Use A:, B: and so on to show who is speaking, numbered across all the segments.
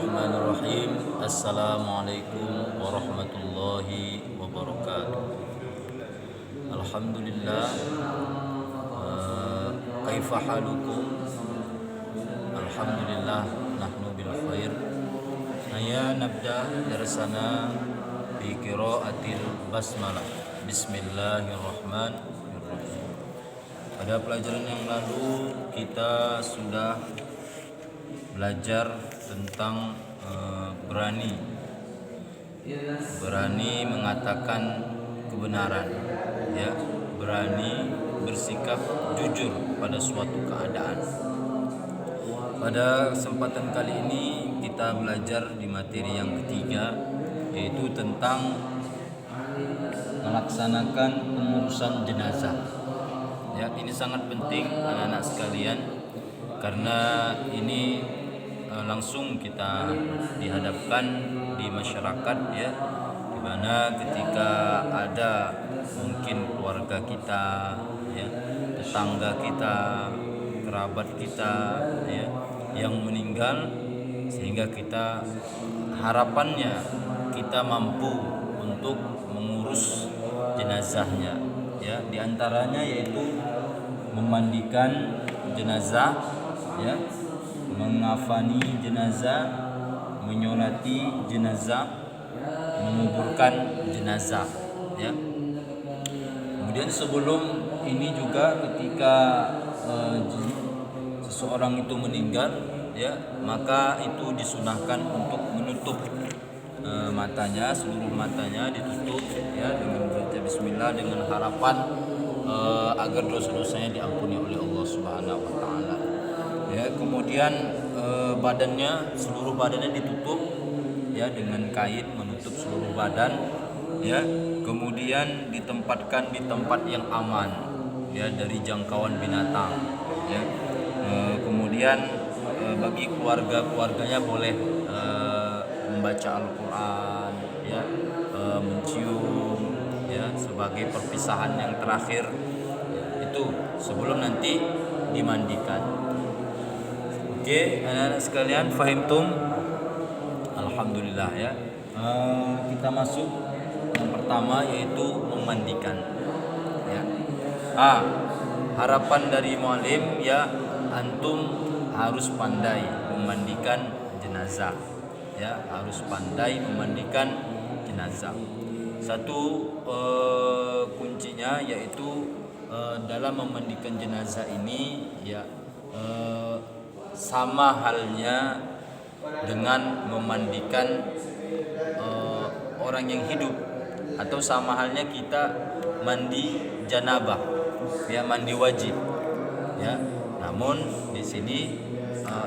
A: Bismillahirrahmanirrahim. Assalamualaikum warahmatullahi wabarakatuh. Alhamdulillah. Kaifa halukum? Alhamdulillah nahnu bil khair. Aya nabda darsana bi qiraatil basmalah. Bismillahirrahmanirrahim. Pada pelajaran yang lalu kita sudah belajar tentang berani mengatakan kebenaran, ya, berani bersikap jujur pada suatu keadaan. Pada kesempatan kali ini kita belajar di materi yang ketiga, yaitu tentang melaksanakan pengurusan jenazah. Ya, ini sangat penting anak-anak sekalian karena ini langsung kita dihadapkan di masyarakat, ya, di mana ketika ada mungkin keluarga kita, ya, tetangga kita, kerabat kita, ya, yang meninggal, sehingga kita harapannya kita mampu untuk mengurus jenazahnya, ya, di antaranya yaitu memandikan jenazah, ya, mengafani jenazah, menyolati jenazah, menguburkan jenazah, ya. Kemudian sebelum ini juga ketika seseorang itu meninggal, ya, maka itu disunahkan untuk menutup matanya, seluruh matanya ditutup, ya, dengan membaca bismillah dengan harapan agar dosa-dosanya diampuni oleh Allah Subhanahu wa taala. Ya, kemudian badannya, seluruh badannya ditutup, ya, dengan kain menutup seluruh badan, ya. Kemudian ditempatkan di tempat yang aman, ya, dari jangkauan binatang, ya. Kemudian bagi keluarganya boleh membaca Al-Quran, ya, mencium, ya, sebagai perpisahan yang terakhir, itu sebelum nanti dimandikan. Oke, anak-anak sekalian, fahimtum? Alhamdulillah, ya. Kita masuk yang pertama, yaitu memandikan, ya. Harapan dari muallim, ya, antum harus pandai memandikan jenazah, ya, harus pandai memandikan jenazah. Satu kuncinya yaitu dalam memandikan jenazah ini, ya, sama halnya dengan memandikan orang yang hidup, atau sama halnya kita mandi janabah, ya, mandi wajib, ya. Namun di sini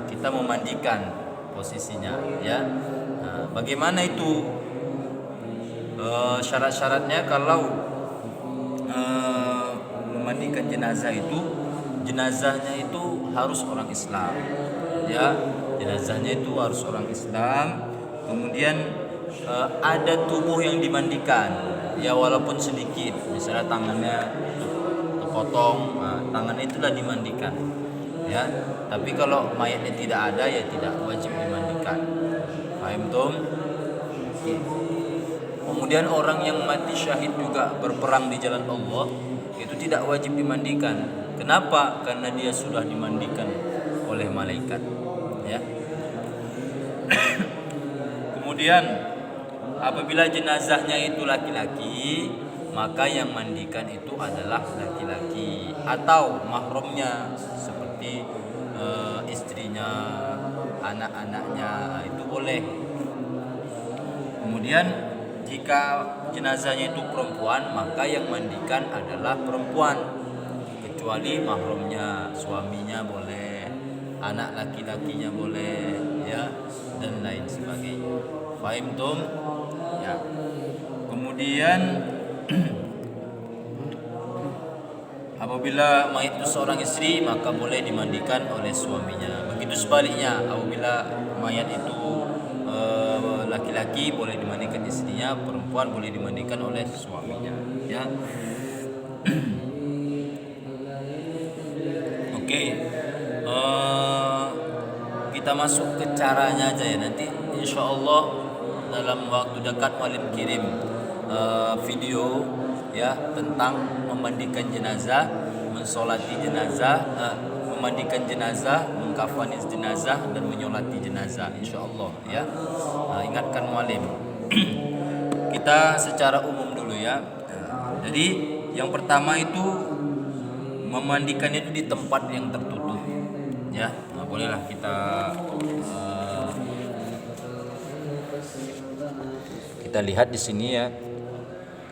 A: kita memandikan posisinya, ya. Bagaimana itu syarat-syaratnya kalau memandikan jenazah itu? Jenazahnya itu harus orang Islam, ya, jenazahnya itu harus orang Islam. Kemudian ada tubuh yang dimandikan, ya, walaupun sedikit, misalnya tangannya terpotong, tangannya itulah dimandikan, ya. Tapi kalau mayatnya tidak ada, ya tidak wajib dimandikan. Paham tom? Kemudian orang yang mati syahid juga berperang di jalan Allah, itu tidak wajib dimandikan. Kenapa? Karena dia sudah dimandikan oleh malaikat, ya. Kemudian apabila jenazahnya itu laki-laki, maka yang mandikan itu adalah laki-laki atau mahramnya, seperti istrinya, anak-anaknya, itu boleh. Kemudian jika jenazahnya itu perempuan, maka yang mandikan adalah perempuan, kecuali mahramnya, suaminya boleh, anak laki-lakinya boleh, ya, dan lain sebagainya. Fahim tum? Ya. Kemudian apabila mayat itu seorang istri, maka boleh dimandikan oleh suaminya. Begitu sebaliknya, apabila mayat itu laki-laki, boleh dimandikan istrinya, perempuan boleh dimandikan oleh suaminya, ya. Oke. Kita masuk ke caranya aja ya. Nanti insya Allah dalam waktu dekat Mualim kirim video ya tentang memandikan jenazah, mensolati jenazah, memandikan jenazah, mengkafani jenazah dan menyolati jenazah insya Allah ya. Ingatkan Mualim. Kita secara umum dulu ya. Jadi yang pertama itu memandikan itu di tempat yang tertutup ya. Nah, bolehlah kita lihat di sini ya,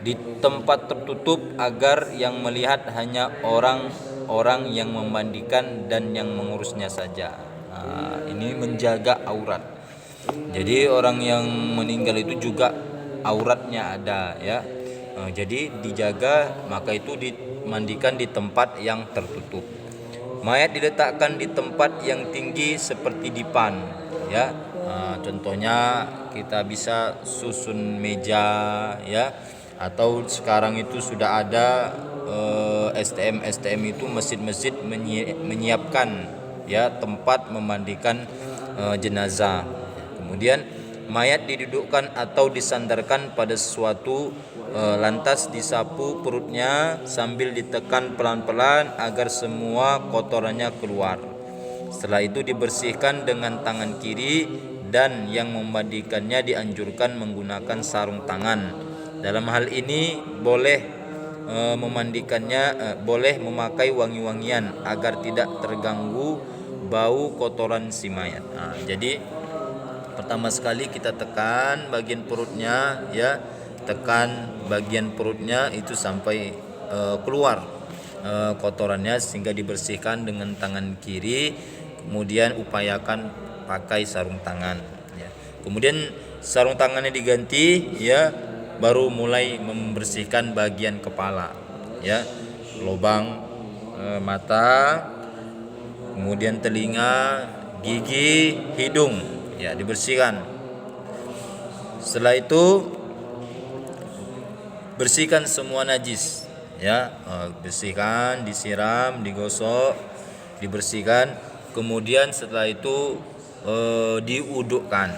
A: di tempat tertutup agar yang melihat hanya orang-orang yang memandikan dan yang mengurusnya saja. Nah, ini menjaga aurat. Jadi orang yang meninggal itu juga auratnya ada ya. Jadi dijaga, maka itu dimandikan di tempat yang tertutup. Mayat diletakkan di tempat yang tinggi seperti dipan ya. Contohnya kita bisa susun meja ya, atau sekarang itu sudah ada STM itu masjid-masjid menyiapkan ya tempat memandikan jenazah. Kemudian mayat didudukkan atau disandarkan pada sesuatu, lantas disapu perutnya sambil ditekan pelan-pelan agar semua kotorannya keluar. Setelah itu dibersihkan dengan tangan kiri dan yang memandikannya dianjurkan menggunakan sarung tangan. Dalam hal ini boleh memandikannya boleh memakai wangi-wangian agar tidak terganggu bau kotoran si mayat. Jadi pertama sekali kita tekan bagian perutnya ya, tekan bagian perutnya itu sampai keluar kotorannya sehingga dibersihkan dengan tangan kiri. Kemudian upayakan pakai sarung tangan ya. Kemudian sarung tangannya diganti ya, baru mulai membersihkan bagian kepala ya, lubang mata, kemudian telinga, gigi, hidung ya dibersihkan. Setelah itu bersihkan semua najis ya, bersihkan, disiram, digosok, dibersihkan. Kemudian setelah itu diwudukkan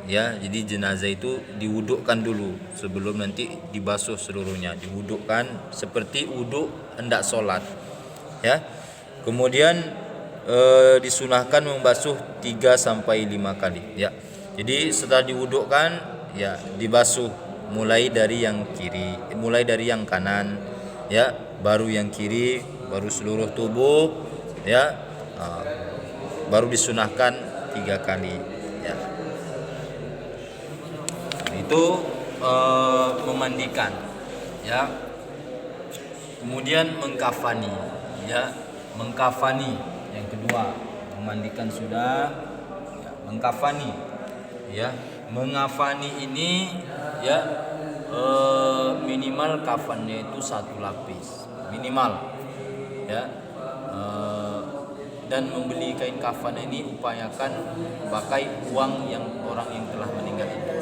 A: ya. Jadi jenazah itu diwudukkan dulu sebelum nanti dibasuh seluruhnya. Diwudukkan seperti wuduk hendak sholat ya. Kemudian disunahkan membasuh 3-5 kali ya. Jadi setelah diwudukkan ya dibasuh mulai dari yang kiri, mulai dari yang kanan ya, baru yang kiri, baru seluruh tubuh ya, baru disunahkan 3 kali ya. Itu memandikan ya. Kemudian mengkafani ya, mengkafani yang kedua. Memandikan sudah ya, mengkafani ya. Mengafani ini ya minimal kafannya itu 1 lapis minimal ya. Dan membeli kain kafan ini upayakan pakai uang yang orang yang telah meninggal itu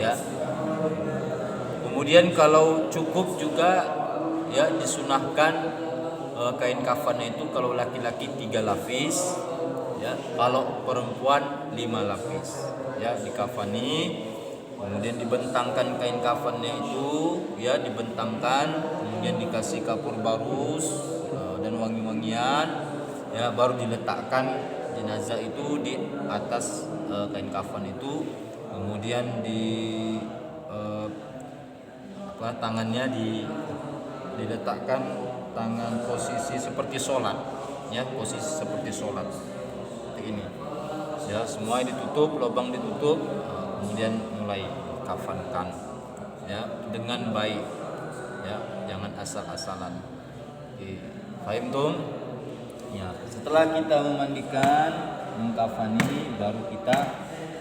A: ya. Kemudian kalau cukup juga ya disunahkan kain kafannya itu kalau laki-laki 3 lapis ya, kalau perempuan 5 lapis ya, dikafani. Kemudian dibentangkan kain kafannya itu ya, dibentangkan, kemudian dikasih kapur barus dan wangi-wangian ya, baru diletakkan jenazah itu di atas kain kafan itu. Kemudian tangannya diletakkan, tangan posisi seperti sholat ya, posisi seperti sholat seperti ini ya. Semua ditutup, lubang ditutup, kemudian mulai kafankan ya dengan baik ya, jangan asal-asalan. Paham tuh ya. Setelah kita memandikan, mengkafani, baru kita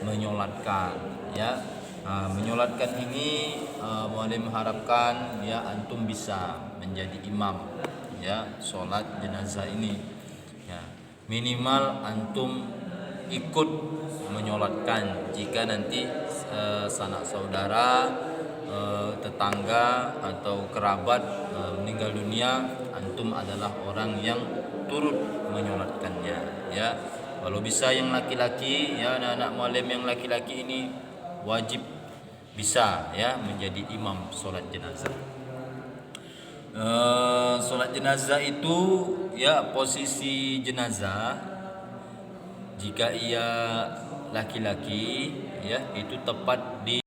A: menyolatkan ya. Menyolatkan ini Mualim mengharapkan ya antum bisa menjadi imam ya sholat jenazah ini ya. Minimal antum ikut menyolatkan. Jika nanti sanak saudara, tetangga atau kerabat meninggal dunia, antum adalah orang yang turut menyolatkannya ya. Kalau bisa yang laki-laki ya, anak-anak muallim yang laki-laki ini wajib bisa ya menjadi imam sholat jenazah. Sholat jenazah itu ya posisi jenazah jika ia laki-laki ya itu tepat di